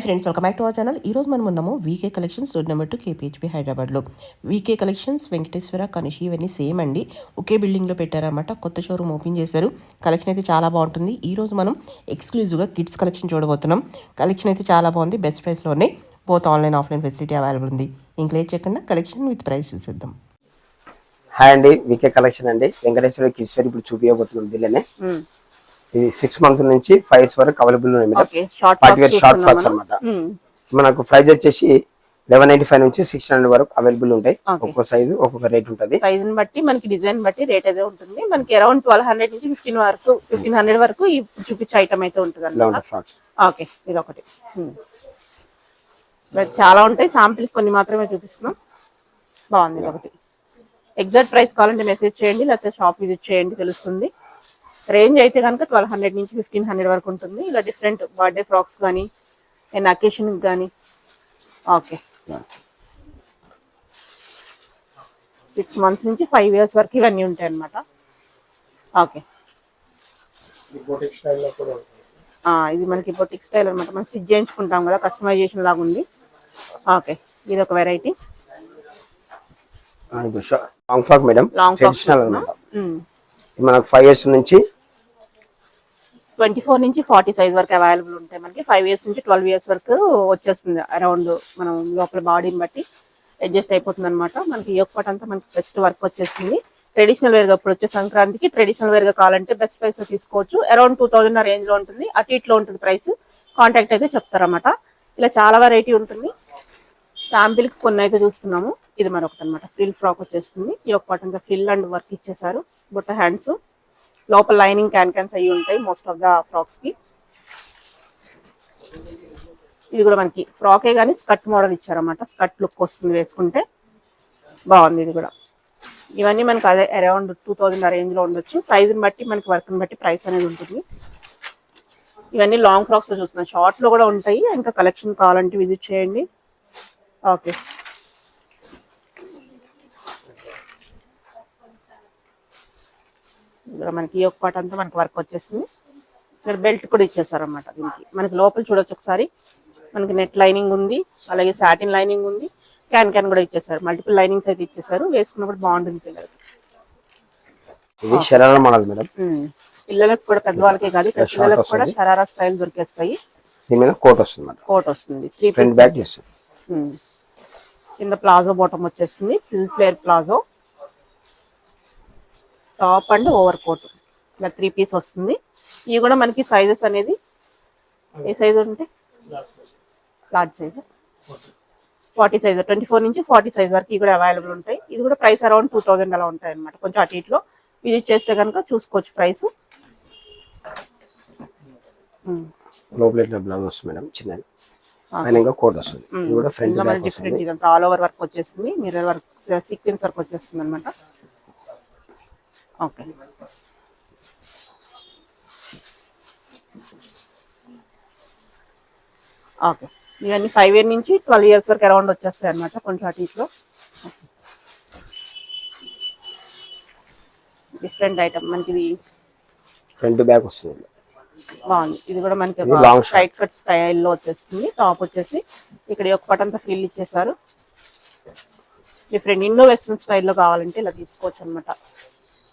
Friends, welcome back to our channel. ఈరోజు మనం ఉన్నాము వీకే కలెక్షన్స్ రోడ్ నెంబర్ 2 కేపీహెచ్పీ హైదరాబాద్లో. వీకే కలెక్షన్స్ వెంకటేశ్వర కనిషి ఇవన్నీ సేమ్ అండి, ఒకే బిల్డింగ్లో పెట్టారనమాట. కొత్త షోరూమ్ ఓపెన్ చేశారు. కలెక్షన్ అయితే చాలా బాగుంటుంది. ఈరోజు మనం ఎక్స్క్లూజివ్గా కిడ్స్ కలెక్షన్ చూడబోతున్నాం. కలెక్షన్ అయితే చాలా బాగుంది, బెస్ట్ ప్రైస్లో ఉన్నాయి. Both online offline facility available ఉంది. ఇంక్లేట్ చేయకుండా కలెక్షన్ విత్ ప్రైస్ చూసేద్దాం. హాయ్ అండి, వీకే కలెక్షన్ అండి. వెంకటేశ్వర కిడ్స్ వేర్ ఇప్పుడు చూపించబోతున్నాం. దీనిలోనే ఇది 6 months నుంచి 5 years వరకు అవైలబుల్ ఉన్నాయి madam. Party wear short frocks అన్నమాట. మనకు ప్రైస్ వచ్చేసి 1195 నుంచి 1600 వరకు అవైలబుల్ ఉంటాయి. ఒక్కొక్క సైజు ఒక్కొక్క రేట్ ఉంటుంది. సైజ్ ని బట్టి మనకి డిజైన్ బట్టి రేట్ అయితే ఉంటుంది. మనకి అరౌండ్ 1200 నుంచి 1500 వరకు ఈ చూపించే ఐటమ్ అయితే ఉంటుంది అన్నమాట. ఓకే, ఇది ఒకటి. చాలా ఉంటాయి, శాంపిల్ కొన్ని మాత్రమే చూపిస్తున్నాం. బాగుంది. ఇది ఒకటి. ఎగ్జాక్ట్ ప్రైస్ కావాలంటే మెసేజ్ చేయండి, లేకపోతే షాప్ విజిట్ చేయండి, తెలుస్తుంది. రేంజ్ అయితే కనుక 1200 నుంచి 1500 వరకు ఉంటుంది. ఇలా డిఫరెంట్ బర్త్డే ఫ్రాక్స్ కానీ అండ్ అకేషన్ కానీ. ఓకే, 6 months నుంచి 5 years వరకు ఇవన్నీ ఉంటాయి అన్నమాట. ఓకే, ఇది మనకి బొటిక్ స్టైల్ అనమాట. మనం స్టిచ్ చేయించుకుంటాం కదా, కస్టమైజేషన్ లాగా ఉంది. ఓకే, ఇది ఒక variety long frock madam. Long frock మనకు 5 years నుంచి 24 నుంచి 40 సైజ్ వరకు అవైలబుల్ ఉంటాయి మనకి. 5 years నుంచి 12 years వరకు వచ్చేస్తుంది. అరౌండ్ మనం లోపల బాడీని బట్టి అడ్జస్ట్ అయిపోతుంది అనమాట. మనకి యోక్ పార్ట్ అంతా మనకి బెస్ట్ వర్క్ వచ్చేస్తుంది. ట్రెడిషనల్ వేర్ గా ఇప్పుడు వచ్చే సంక్రాంతికి ట్రెడిషనల్ వేర్ గా కావాలంటే బెస్ట్ ప్రైస్ లో తీసుకోవచ్చు. అరౌండ్ 2000 రేంజ్ లో ఉంటుంది. అటు ఇట్లో ఉంటుంది ప్రైస్. కాంటాక్ట్ అయితే చెప్తారన్నమాట. ఇలా చాలా వెరైటీ ఉంటుంది. శాంపిల్ కి కొన్ని అయితే చూస్తున్నాము. ఇది మరొకటి అనమాట. ఫ్రిల్ ఫ్రాక్ వచ్చేస్తుంది. యోక్ పార్ట్ అంతా ఫ్రిల్ అండ్ వర్క్ ఇచ్చేసారు. బుట్ట హ్యాండ్స్, లోపల లైనింగ్ క్యాన్స్ అయ్యి ఉంటాయి మోస్ట్ ఆఫ్ ద ఫ్రాక్స్ కి. ఇది కూడా మనకి ఫ్రాకే కానీ స్కర్ట్ మోడల్ ఇచ్చారన్నమాట. స్కర్ట్ లుక్ వస్తుంది వేసుకుంటే, బాగుంది. ఇది కూడా ఇవన్నీ మనకి అదే అరౌండ్ 2000 రేంజ్ లో ఉండొచ్చు. సైజుని బట్టి మనకి వర్క్ని బట్టి ప్రైస్ అనేది ఉంటుంది. ఇవన్నీ లాంగ్ ఫ్రాక్స్ లో చూస్తున్నాం. షార్ట్ లో కూడా ఉంటాయి. ఇంకా కలెక్షన్ కావాలంటే విజిట్ చేయండి. ఓకే, మనకి యోక్ పార్ట్ అంతా మనకి వర్క్ వచ్చేస్తుంది. ఇక్కడ బెల్ట్ కూడా ఇచ్చేసారు అన్నమాట. దీనికి మనకి లోపల చూడొచ్చు ఒకసారి. మనకి నెట్ లైనింగ్ ఉంది, అలాగే సాటిన్ లైనింగ్ ఉంది. క్యాన్ కూడా ఇచ్చేసారు. మల్టిపుల్ లైనింగ్స్ అయితే ఇచ్చేసారు. వేసుకున్నప్పుడు బాగుంటుంది పిల్లలకి. ఇది షరారా మోడల్ మేడం. పిల్లలకు కూడా, పెద్దవాళ్ళకే కాదు, పిల్లలకు కూడా షరారా స్టైల్ దొరికేస్తాయి. దీని మీద కోట్ వస్తుంది. కోట్ వస్తుంది. ఫ్రంట్ బ్యాక్ చేస్తుంది. కింద ప్లాజో బాటమ్ వచ్చేస్తుంది. Full flare palazzo, top and over coat. ఇలా 3 పీస్ వస్తుంది. ఇవి కూడా మనకి సైజెస్ అనేది ఏ సైజ్ ఉంటే లార్జ్ సైజ్, 40 సైజ్, 24 నుంచి 40 సైజ్ వరకు ఇవి కూడా అవైలబుల్ ఉంటాయి. ఇది కూడా ప్రైస్ అరౌండ్ 2000 అలా ఉంటాయి అనమాట. కొంచెం అటు ఇట్లో విజిట్ చేస్తే కనుక చూసుకోవచ్చు ప్రైస్. లోపల బ్లౌజ్ వస్తుంది మేడం, చిన్నది. పైన కోట్ వస్తుంది. ఇది కూడా ఫ్రంట్ బ్యాక్ డిఫరెంట్. ఇదంతా ఆల్ ఓవర్ వర్క్ వచ్చేస్తుంది. మిర్రర్ వర్క్, సీక్వెన్స్ వర్క్ వచ్చేస్తుంది అనమాట. ఓకే, ఓకే, ఇవన్నీ 5 years నుంచి 12 years వరకు అరౌండ్ వచ్చేస్తాయి అనమాట. కొంచెం అటు ఇట్లో డిఫరెంట్ ఐటమ్. మనకి ఇది ఫ్రంట్ బ్యాక్ వస్తుంది. బాగుంది. ఇది కూడా మనకి స్ట్రైట్ కట్ స్టైల్లో వచ్చేస్తుంది. టాప్ వచ్చేసి ఇక్కడ ఒక పార్ట్ అంతా ఫిల్ ఇచ్చేసారు. డిఫరెంట్ ఇండో వెస్ట్రన్ స్టైల్లో కావాలంటే ఇలా తీసుకోవచ్చు అనమాట.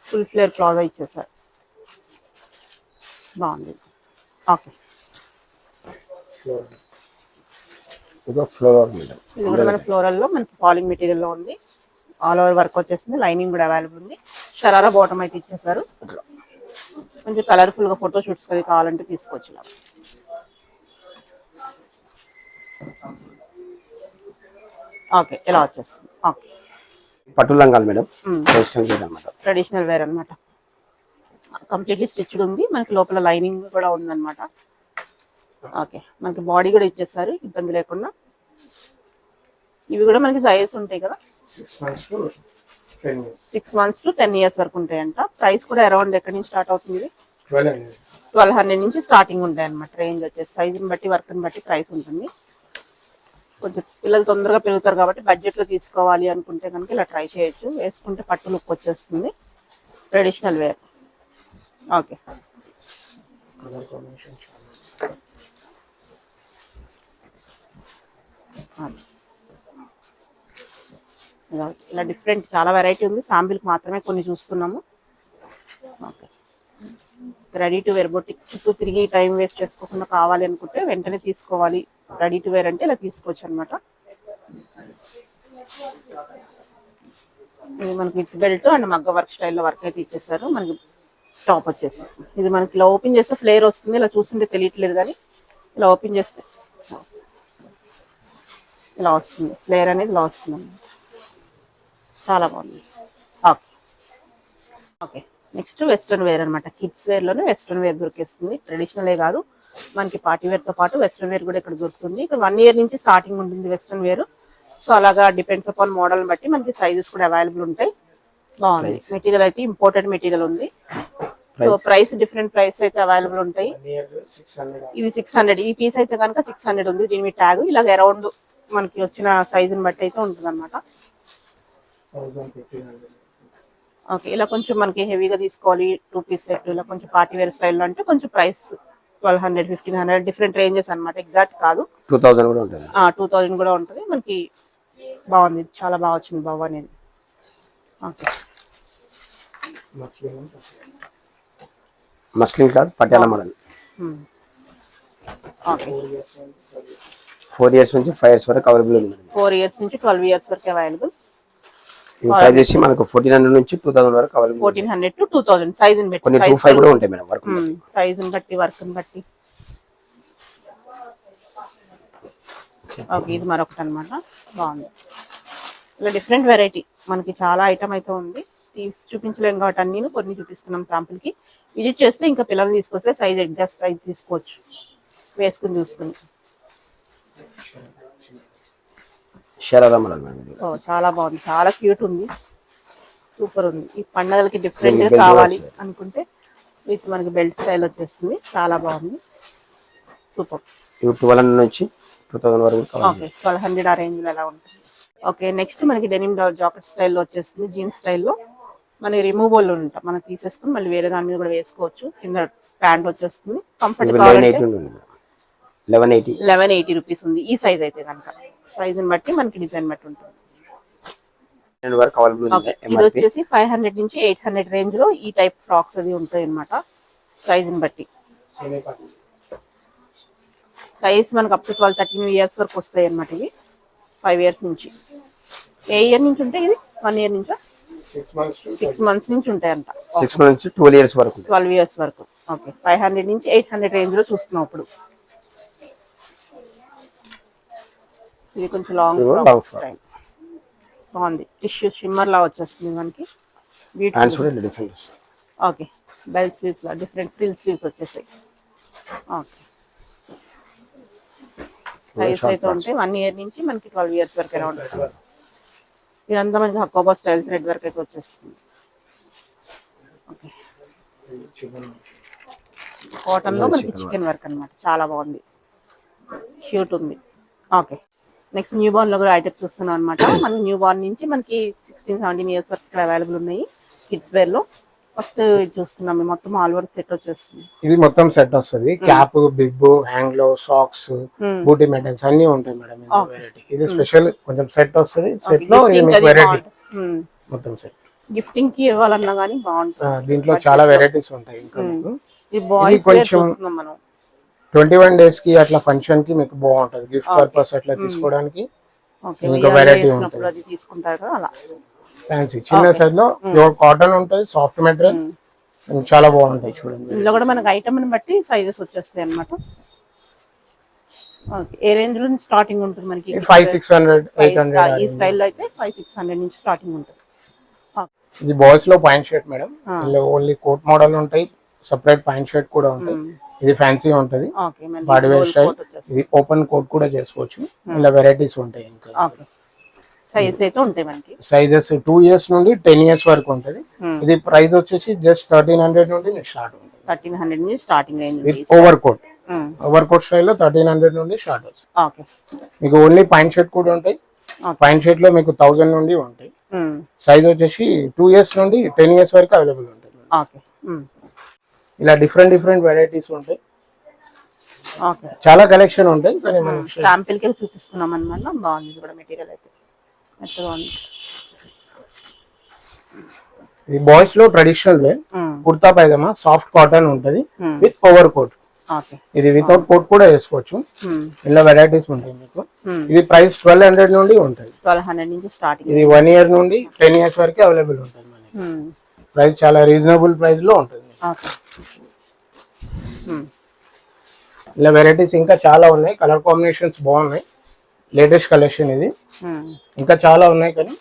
ఫుల్ ఫ్లేర్ ప్లాజో ఇచ్చేసారు. బాగుంది. ఓకే, ఇది కూడా మన ఫ్లోరల్ లో మనకి పాలింగ్ మెటీరియల్ లో ఉంది. ఆల్ ఓవర్ వర్క్ వచ్చేస్తుంది. లైనింగ్ కూడా అవైలబుల్ ఉంది. షరారా బాటమ్ అయితే ఇచ్చేసారు. కొంచెం కలర్ఫుల్ గా ఫోటో షూట్స్ అది కావాలంటే తీసుకోవచ్చు. ఓకే, ఇలా వచ్చేస్తుంది. ఓకే, పట్టు లంగాలు మేడం. ట్రెడిషనల్ వేర్ అనమాట. కంప్లీట్లీ స్టిచ్డ్ ఉంది. మనకి లోపల లైనింగ్ కూడా ఉందన్నమాట. ఓకే, మనకి బాడీ కూడా ఇచ్చేసారు ఇబ్బంది లేకుండా. ఇవి కూడా మనకి సైజెస్ ఉంటాయి కదా, 6 months to 10 years వరకు ఉంటాయంట. ప్రైస్ కూడా అరౌండ్ ఎక్కడి నుంచి స్టార్ట్ అవుతుంది? 1200 నుంచి స్టార్టింగ్ ఉంటాయి అనమాట. రేంజ్ వచ్చేసి సైజుని బట్టి, వర్క్ని బట్టి ప్రైస్ ఉంటుంది. కొంచెం పిల్లలు తొందరగా పెరుగుతారు కాబట్టి బడ్జెట్ లో తీసుకోవాలి అనుకుంటే కనుక ఇలా ట్రై చేయొచ్చు. వేసుకుంటే పట్టు లుక్ వచ్చేస్తుంది. Traditional wear. ఓకే, ఇలా డిఫరెంట్ చాలా వెరైటీ ఉంది. శాంపిల్కి మాత్రమే కొన్ని చూస్తున్నాము. Okay, ready to wear boutique చుట్టూ తిరిగి టైం వేస్ట్ చేసుకోకుండా కావాలి అనుకుంటే వెంటనే తీసుకోవాలి. రెడీ టు వేర్ అంటే ఇలా తీసుకోవచ్చు అనమాట. ఇది మనకి విత్ బెల్ట్ అండ్ మగ్గ వర్క్ స్టైల్లో వర్క్ అయితే ఇచ్చేసారు. మనకి టాప్ వచ్చేసి ఇది మనకి ఇలా ఓపెన్ చేస్తే ఫ్లేర్ వస్తుంది. ఇలా చూస్తుంటే తెలియట్లేదు కానీ ఇలా ఓపెన్ చేస్తే ఇలా వస్తుంది. ఫ్లేర్ అనేది ఇలా వస్తుంది అన్నమాట. చాలా బాగుంది. Okay okay, next western wear అనమాట. కిడ్స్ వేర్లోనే వెస్ట్రన్ వేర్ దొరికేస్తుంది. ట్రెడిషనలే కాదు, మనకి పార్టీ వేర్తో పాటు వెస్ట్రన్ వేర్ కూడా ఇక్కడ దొరుకుతుంది. ఇక్కడ 1 year నుంచి స్టార్టింగ్ ఉంటుంది వెస్ట్రన్ వేర్. సో అలాగా డిపెండ్స్ అపాన్ మోడల్ బట్టి మనకి సైజెస్ కూడా అవైలబుల్ ఉంటాయి. బాగుంది. మెటీరియల్ అయితే ఇంపోర్టెడ్ మెటీరియల్ ఉంది. సో ప్రైస్ డిఫరెంట్ ప్రైస్ అయితే అవైలబుల్ ఉంటాయి. ఇది 600, ఈ పీస్ అయితే కనుక 600 ఉంది. దీని మీద ట్యాగ్ ఇలాగ అరౌండ్ మనకి వచ్చిన సైజుని బట్టి అయితే ఉంటుంది అనమాట. ఓకే, ఇలా కొంచెం మనకి హెవీగా తీసుకోవాలి 2 piece సెట్, ఇలా కొంచెం పార్టీ వేర్ స్టైల్లో అంటే కొంచెం ప్రైస్ 1200, 1500 డిఫరెంట్ రేంజెస్ అనమాట. ఎగ్జాక్ట్ కాదు, 2000 కూడా ఉంటుంది. 2000 కూడా ఉంటుంది. మనకి బాగుంది, చాలా బాగా వచ్చింది బాబు అనేది. ఓకే, మస్లిన్ కాదు, పటియాలా మోడల్. ఓకే, 4 years నుంచి 5 years వరకు అవైలబుల్ ఉంది. 4 years నుంచి 12 years వరకు అవైలబుల్. ఈ ప్రైస్ వచ్చి మనకు 1400 నుంచి 2000 వరకు అవైలబుల్. 1400 to 2000 సైజుని బట్టి. కొన్ని 25 కూడా ఉంటాయి మేడం వర్క్. సైజుని బట్టి వర్క్ని బట్టి. ఓకే, ఇది మరొకటి అనమాట. బాగుంది. ఇలా డిఫరెంట్ వెరైటీ మనకి చాలా ఐటమ్ అయితే ఉంది. చూపించలేం కాబట్టి అన్ని కొన్ని చూపిస్తున్నాం శాంపుల్కి. విజిట్ చేస్తే ఇంకా పిల్లల్ని తీసుకొస్తే సైజ్ అడ్జస్ట్ సైజ్ తీసుకోవచ్చు, వేసుకుని చూసుకుని. Sharara model madam. ఓ చాలా బాగుంది, చాలా క్యూట్ ఉంది, సూపర్ ఉంది. ఈ పండుగలకి డిఫరెంట్ గా కావాలి అనుకుంటే విత్ మనకి బెల్ట్ స్టైల్ వచ్చేస్తుంది. చాలా బాగుంది, సూపర్. ఇవి 1200 నుంచి 2000 వరకు. ఓకే, 1200 ఆ రేంజ్ లో ఎలా ఉంటుంది. ఓకే, నెక్స్ట్ మనకి డెనిమ్ జాకెట్ స్టైల్లో వచ్చేస్తుంది. జీన్స్ స్టైల్లో మనకి రిమూవబుల్ ఉంటాం, మనం తీసేసుకుని మళ్ళీ వేరే దాని మీద కూడా వేసుకోవచ్చు. కింద ప్యాంట్ వచ్చేస్తుంది. కంఫర్ట్ కావాలంటే 1180 రూపీస్ ఉంది ఈ సైజ్ అయితే కనుక. సైజుని బట్టి మనకి డిజైన్ బట్టి ఉంటుంది. ఇది వచ్చేసి 500 నుంచి 800 రేంజ్ లో ఈ టైప్ ఫ్రాక్స్ అది ఉంటాయి అనమాట. సైజుని బట్టి సైజ్ మనకు అప్ టు 12-13 years వరకు వస్తాయి అనమాట. ఇవి 5 years నుంచి. ఏ ఇయర్ నుంచి ఉంటాయి? ఇది 1 year నుంచా? 6 months నుంచి ఉంటాయంట. 6 months నుంచి 12 years వరకు. 12 years వరకు. ఓకే, 500 నుంచి 800 రేంజ్ లో చూస్తున్నాం ఇప్పుడు. ఇది కొంచెం లాంగ్ ఫ్రాక్ స్టైల్ బాగుంది. టిష్యూ షిమ్మర్ లా వచ్చేస్తుంది మనకి. ఓకే, బెల్ స్లీవ్స్ లా డిఫరెంట్ ఫ్రిల్ స్లీవ్స్ వచ్చేసాయి. ఓకే, సైజ్ అయితే ఉంటాయి 1 year నుంచి మనకి 12 years వరకు అరౌండ్. ఇదంతా మనకి హకోబా స్టైల్ థ్రెడ్ వర్క్ అయితే వచ్చేస్తుంది. ఓకే, కాటన్ లో మనకి చికెన్ వర్క్ అన్నమాట. చాలా బాగుంది, క్యూట్ ఉంది. ఓకే, నెక్స్ట్ న్యూ బార్న్ లో కూడా ఐటమ్ చూస్తున్నాం అనమాట. మనకి న్యూ బార్న్ నుంచి మనకి 16-17 years వరకు ఇక్కడ అవైలబుల్ ఉన్నాయి కిడ్స్ వేర్ లో. ఫస్ట్ ఇది చూస్తున్నాం, మొత్తం ఆల్ ఓవర్ సెట్ వచ్చేస్తుంది. ఇది మొత్తం సెట్ వస్తుంది. క్యాప్, బిగ్, హ్యాంగ్ లో సాక్స్, బూటీ మెటల్స్ అన్ని ఉంటాయి మేడం. వెరైటీ ఇది స్పెషల్ కొంచెం సెట్ వస్తుంది. సెట్ లో ఇది మీకు వెరైటీ మొత్తం సెట్. గిఫ్టింగ్ కి ఇవ్వాలన్నా గానీ బాగుంటుంది. దీంట్లో చాలా వెరైటీస్ ఉంటాయి. ఇంకా ఇది బాయ్స్ వేర్ చూస్తున్నాం మనం. 21 days కి అట్లా ఫంక్షన్ కి మీకు బాగుంటది. గిఫ్ట్ పర్పస్ అట్లా తీసుకోవడానికి ఇంకా వెరైటీ ఉంటుంది. అది తీసుకుంటారు కదా అలా. ఫ్యాన్సీ చిన్న సైజ్ లో ప్యూర్ కాటన్ ఉంటుంది, సాఫ్ట్ మెటీరియల్, చాలా బాగుంటాయి. చూడండి, ఇందులో కూడా మనకి ఐటమ్ ని బట్టి సైజెస్ వచ్చేస్తాయి అన్నమాట. ఓకే, ఏ రేంజ్ లో స్టార్టింగ్ ఉంటుంది మనకి? 500-600, 800. ఈ స్టైల్లో అయితే 500-600 నుంచి స్టార్టింగ్ ఉంటుంది. ఇది బాయ్స్ లో pant shirt madam. Only coat model ఉంటాయి, సెపరేట్ పాయింట్ షర్ట్ కూడా ఉంటాయి. ఇది ఫ్యాన్సీ ఉంటది, బాడీ వేర్ స్టైల్. ఇది ఓపెన్ కోట్ కూడా చేసుకోవచ్చు. ఇలా వెరైటీస్ ఉంటాయి. ఇంకా సైజ్ అయితే ఉంటాయి మనకి. సైజెస్ 2 years నుండి 10 years వరకు ఉంటది. ఇది ప్రైస్ వచ్చేసి జస్ట్ 1300 నుండి స్టార్ట్ ఉంటుంది. 1300 నుంచి స్టార్టింగ్ రేంజ్. ఓవర్ కోట్ స్టైల్లో 1300 నుండి స్టార్ట్ వస్తుంది. ఓకే, మీకు ఓన్లీ పాయింట్ షర్ట్ కూడా ఉంటాయి. పాయింట్ షర్ట్ లో మీకు 1000 నుండి ఉంటాయి. సైజ్ వచ్చేసి 2 years నుండి 10 years వరకు అవైలబుల్ ఉంటుంది. ఓకే, ఇలా డిఫరెంట్ వెరైటీస్ ఉంటాయి. ఓకే చాలా కలెక్షన్ ఉంటాయి కానీ మనం శాంపిల్ కి చూపిస్తున్నాం అన్నమాట. బాగుంది ఇది కూడా మెటీరియల్ అయితే మెత్తగా ఉంది. ఇది బాయ్స్ లో traditional wear kurta pyjama soft cotton ఉంటది విత్ ఓవర్ కోట్. ఓకే ఇది వితౌట్ కోట్ కూడా వేసుకోవచ్చు. ఇలా వెరైటీస్ ఉంటాయి మీకు. ఇది ప్రైస్ 1200 నుండి ఉంటుంది. 1200 నుంచి స్టార్టింగ్. ఇది 1 ఇయర్ నుండి 10 ఇయర్స్ వరకు అవైలబుల్ ఉంటుంది మనకి. ప్రైస్ చాలా రీజనబుల్ ప్రైస్ లో ఉంటుంది. ఓకే ఇలా వెరైటీస్ ఇంకా చాలా ఉన్నాయి. కలర్ కాంబినేషన్స్ బాగున్నాయి. లేటెస్ట్ కలెక్షన్ ఇది. ఇంకా చాలా ఉన్నాయి కానీ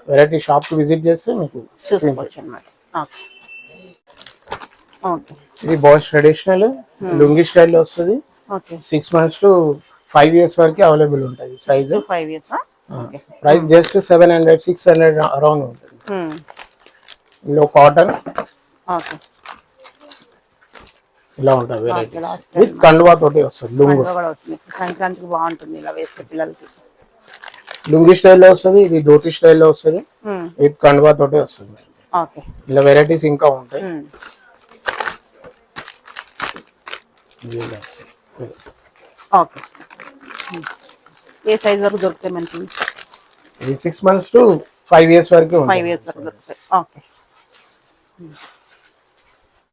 వెరైటీ షాప్ కి విజిట్ చేస్తే మీకు చూసుకోవచ్చు అన్నమాట. ఓకే ఓకే ఇది బాయ్స్ ట్రెడిషనల్ లుంగి స్టైల్ లో వస్తుంది. ఓకే 6 months to 5 years వరకు అవైలబుల్ ఉంటుంది size. 5 years okay price just 700 600 around ఉంటుంది. ఇందులో కాటన్ ఓకే ఇలా ఉంటుంది వెరైటీస్ విత్ కండువా తోటి వస్తుంది. లుంగు కూడా వస్తుంది. సంక్రాంతికి బాగుంటుంది ఇలా వేస్తే పిల్లలకి. లుంగి స్టైల్లో వస్తుంది. ఇది ధోతి స్టైల్లో వస్తుంది విత్ కండువా తోటి వస్తుంది. ఓకే ఇలా వెరైటీస్ ఇంకా ఉంటాయి. ఓకే ఏ సైజ్ వరకు దొరుకుతాయి మనకి? ఇది 6 months to 5 years వరకు ఉంటుంది. 5 years వరకు దొరుకుతాయి. ఓకే